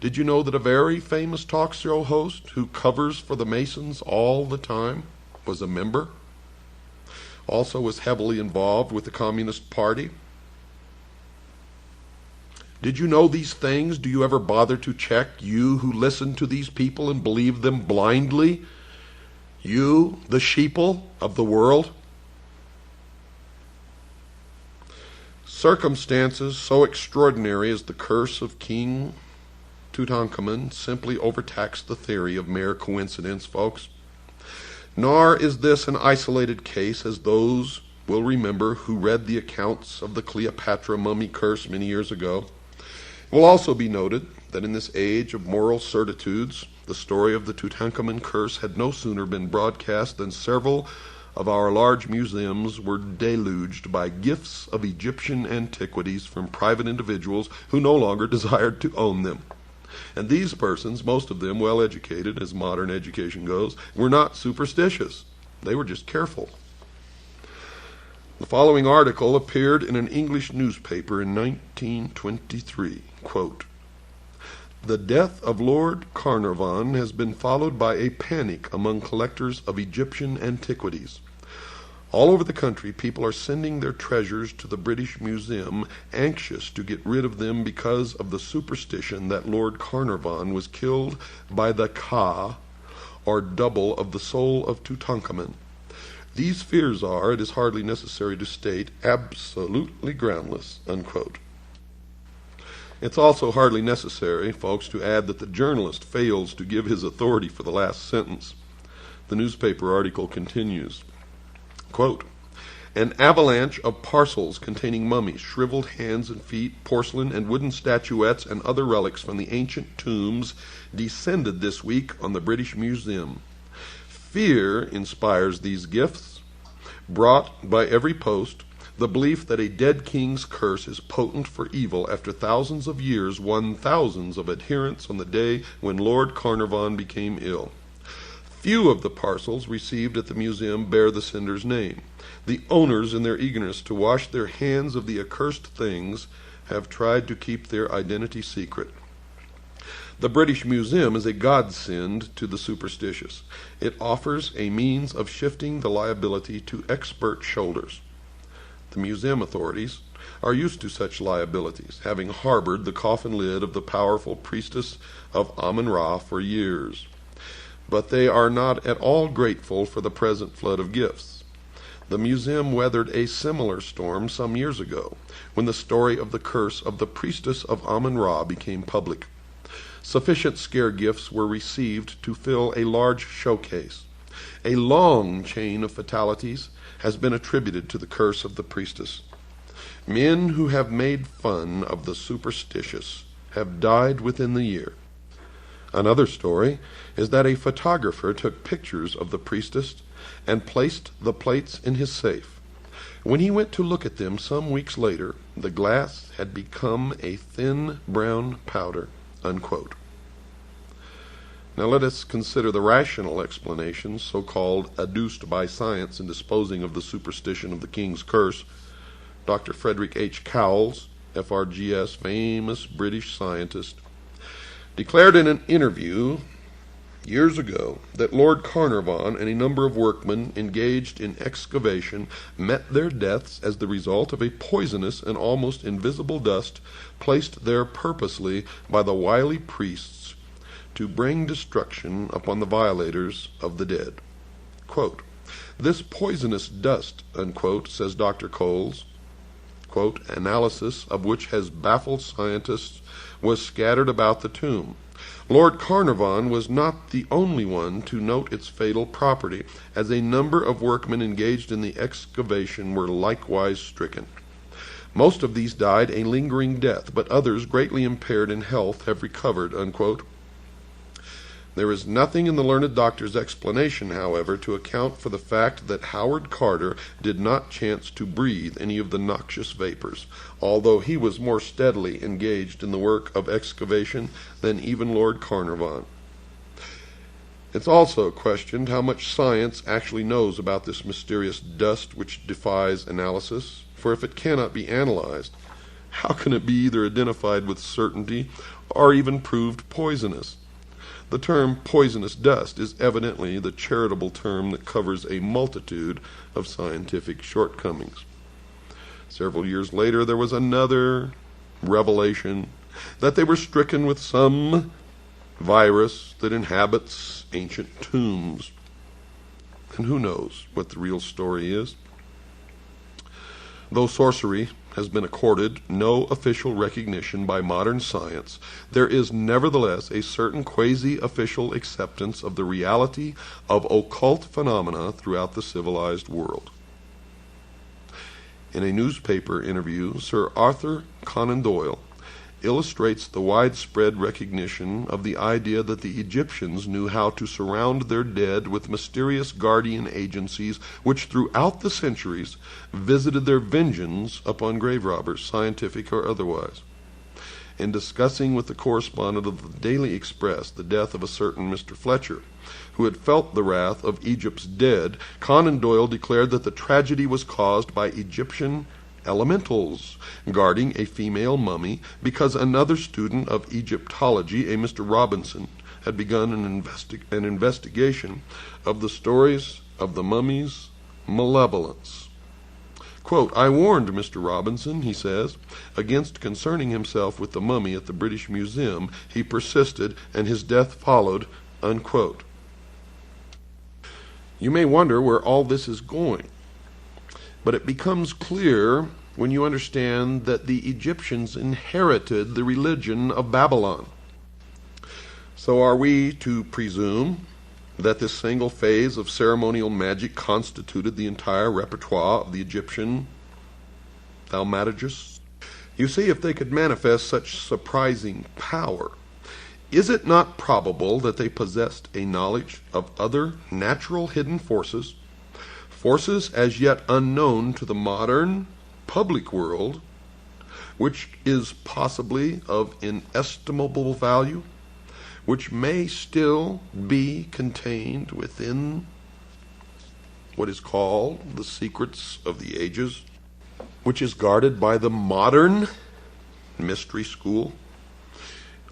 Did you know that a very famous talk show host who covers for the Masons all the time was a member? Also was heavily involved with the Communist Party? Did you know these things? Do you ever bother to check, you who listen to these people and believe them blindly? You, the sheeple of the world? Circumstances so extraordinary as the curse of King Tutankhamun simply overtax the theory of mere coincidence, folks. Nor is this an isolated case, as those will remember who read the accounts of the Cleopatra mummy curse many years ago. It will also be noted that in this age of moral certitudes, the story of the Tutankhamun curse had no sooner been broadcast than several of our large museums were deluged by gifts of Egyptian antiquities from private individuals who no longer desired to own them. And these persons, most of them well educated as modern education goes, were not superstitious. They were just careful. The following article appeared in an English newspaper in 1923. Quote, "The death of Lord Carnarvon has been followed by a panic among collectors of Egyptian antiquities. All over the country, people are sending their treasures to the British Museum, anxious to get rid of them because of the superstition that Lord Carnarvon was killed by the Ka, or double of the soul of Tutankhamun. These fears are, it is hardly necessary to state, absolutely groundless." Unquote. It's also hardly necessary, folks, to add that the journalist fails to give his authority for the last sentence. The newspaper article continues. Quote, "An avalanche of parcels containing mummies, shriveled hands and feet, porcelain and wooden statuettes, and other relics from the ancient tombs descended this week on the British Museum. Fear inspires these gifts, brought by every post. The belief that a dead king's curse is potent for evil after thousands of years won thousands of adherents on the day when Lord Carnarvon became ill. Few of the parcels received at the museum bear the sender's name. The owners, in their eagerness to wash their hands of the accursed things, have tried to keep their identity secret. The British Museum is a godsend to the superstitious. It offers a means of shifting the liability to expert shoulders. The museum authorities are used to such liabilities, having harbored the coffin lid of the powerful priestess of Amun-Ra for years. But they are not at all grateful for the present flood of gifts. The museum weathered a similar storm some years ago, when the story of the curse of the priestess of Amun-Ra became public. Sufficient scare gifts were received to fill a large showcase. A long chain of fatalities has been attributed to the curse of the priestess. Men who have made fun of the superstitious have died within the year. Another story is that a photographer took pictures of the priestess and placed the plates in his safe. When he went to look at them some weeks later, the glass had become a thin brown powder." Unquote. Now let us consider the rational explanations, so-called adduced by science in disposing of the superstition of the king's curse. Dr. Frederick H. Cowles, FRGS, famous British scientist, declared in an interview years ago that Lord Carnarvon and a number of workmen engaged in excavation met their deaths as the result of a poisonous and almost invisible dust placed there purposely by the wily priests to bring destruction upon the violators of the dead. Quote, "This poisonous dust," unquote, says Dr. Coles, quote, "analysis of which has baffled scientists, was scattered about the tomb. Lord Carnarvon was not the only one to note its fatal property, as a number of workmen engaged in the excavation were likewise stricken. Most of these died a lingering death, but others, greatly impaired in health, have recovered." Unquote. There is nothing in the learned doctor's explanation, however, to account for the fact that Howard Carter did not chance to breathe any of the noxious vapors, although he was more steadily engaged in the work of excavation than even Lord Carnarvon. It's also questioned how much science actually knows about this mysterious dust which defies analysis, for if it cannot be analyzed, how can it be either identified with certainty or even proved poisonous. The term poisonous dust is evidently the charitable term that covers a multitude of scientific shortcomings. Several years later, there was another revelation that they were stricken with some virus that inhabits ancient tombs. And who knows what the real story is? Though sorcery has been accorded no official recognition by modern science, there is nevertheless a certain quasi-official acceptance of the reality of occult phenomena throughout the civilized world. In a newspaper interview, Sir Arthur Conan Doyle illustrates the widespread recognition of the idea that the Egyptians knew how to surround their dead with mysterious guardian agencies which throughout the centuries visited their vengeance upon grave robbers, scientific or otherwise. In discussing with the correspondent of the Daily Express the death of a certain Mr. Fletcher, who had felt the wrath of Egypt's dead, Conan Doyle declared that the tragedy was caused by Egyptian elementals guarding a female mummy because another student of Egyptology, a Mr. Robinson, had begun an investigation of the stories of the mummy's malevolence. Quote, "I warned Mr. Robinson," he says, "against concerning himself with the mummy at the British Museum. He persisted, and his death followed." Unquote. You may wonder where all this is going. But it becomes clear when you understand that the Egyptians inherited the religion of Babylon. So are we to presume that this single phase of ceremonial magic constituted the entire repertoire of the Egyptian thaumaturgists? You see, if they could manifest such surprising power, is it not probable that they possessed a knowledge of other natural hidden forces, forces as yet unknown to the modern public world, which is possibly of inestimable value, which may still be contained within what is called the secrets of the ages, which is guarded by the modern mystery school,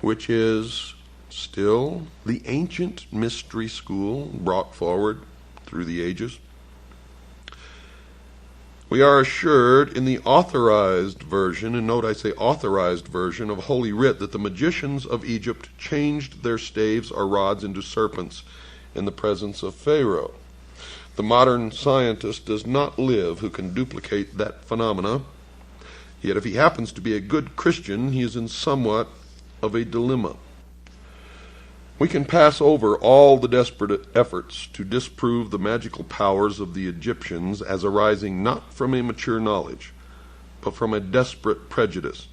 which is still the ancient mystery school brought forward through the ages? We are assured in the authorized version, and note I say authorized version of Holy Writ, that the magicians of Egypt changed their staves or rods into serpents in the presence of Pharaoh. The modern scientist does not live who can duplicate that phenomena, yet if he happens to be a good Christian, he is in somewhat of a dilemma. We can pass over all the desperate efforts to disprove the magical powers of the Egyptians as arising not from a mature knowledge, but from a desperate prejudice.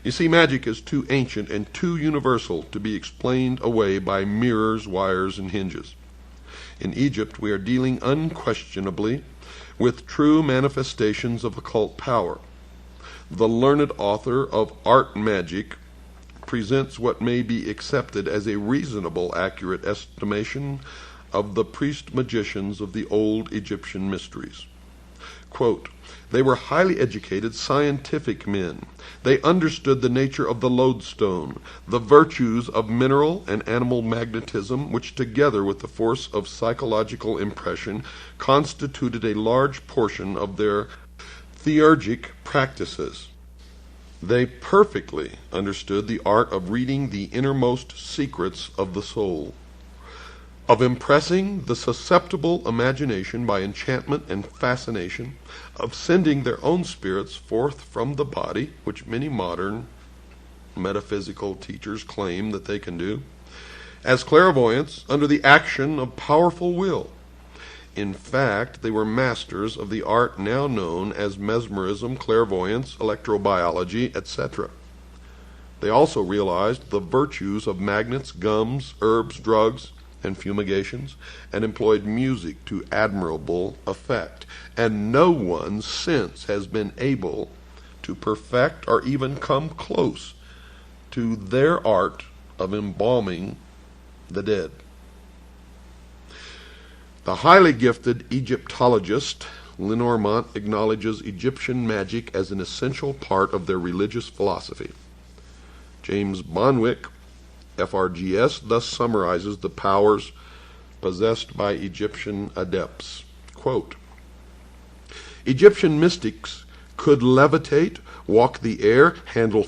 You see, magic is too ancient and too universal to be explained away by mirrors, wires, and hinges. In Egypt, we are dealing unquestionably with true manifestations of occult power. The learned author of Art Magic presents what may be accepted as a reasonable, accurate estimation of the priest-magicians of the old Egyptian mysteries. Quote, "They were highly educated, scientific men. They understood the nature of the lodestone, the virtues of mineral and animal magnetism, which together with the force of psychological impression constituted a large portion of their theurgic practices. They perfectly understood the art of reading the innermost secrets of the soul, of impressing the susceptible imagination by enchantment and fascination, of sending their own spirits forth from the body, which many modern metaphysical teachers claim that they can do, as clairvoyants under the action of powerful will. In fact, they were masters of the art now known as mesmerism, clairvoyance, electrobiology, etc. They also realized the virtues of magnets, gums, herbs, drugs, and fumigations, and employed music to admirable effect. And no one since has been able to perfect or even come close to their art of embalming the dead. The highly gifted Egyptologist Lenormant acknowledges Egyptian magic as an essential part of their religious philosophy. James Bonwick, FRGS, thus summarizes the powers possessed by Egyptian adepts. Quote, Egyptian mystics could levitate, walk the air, handle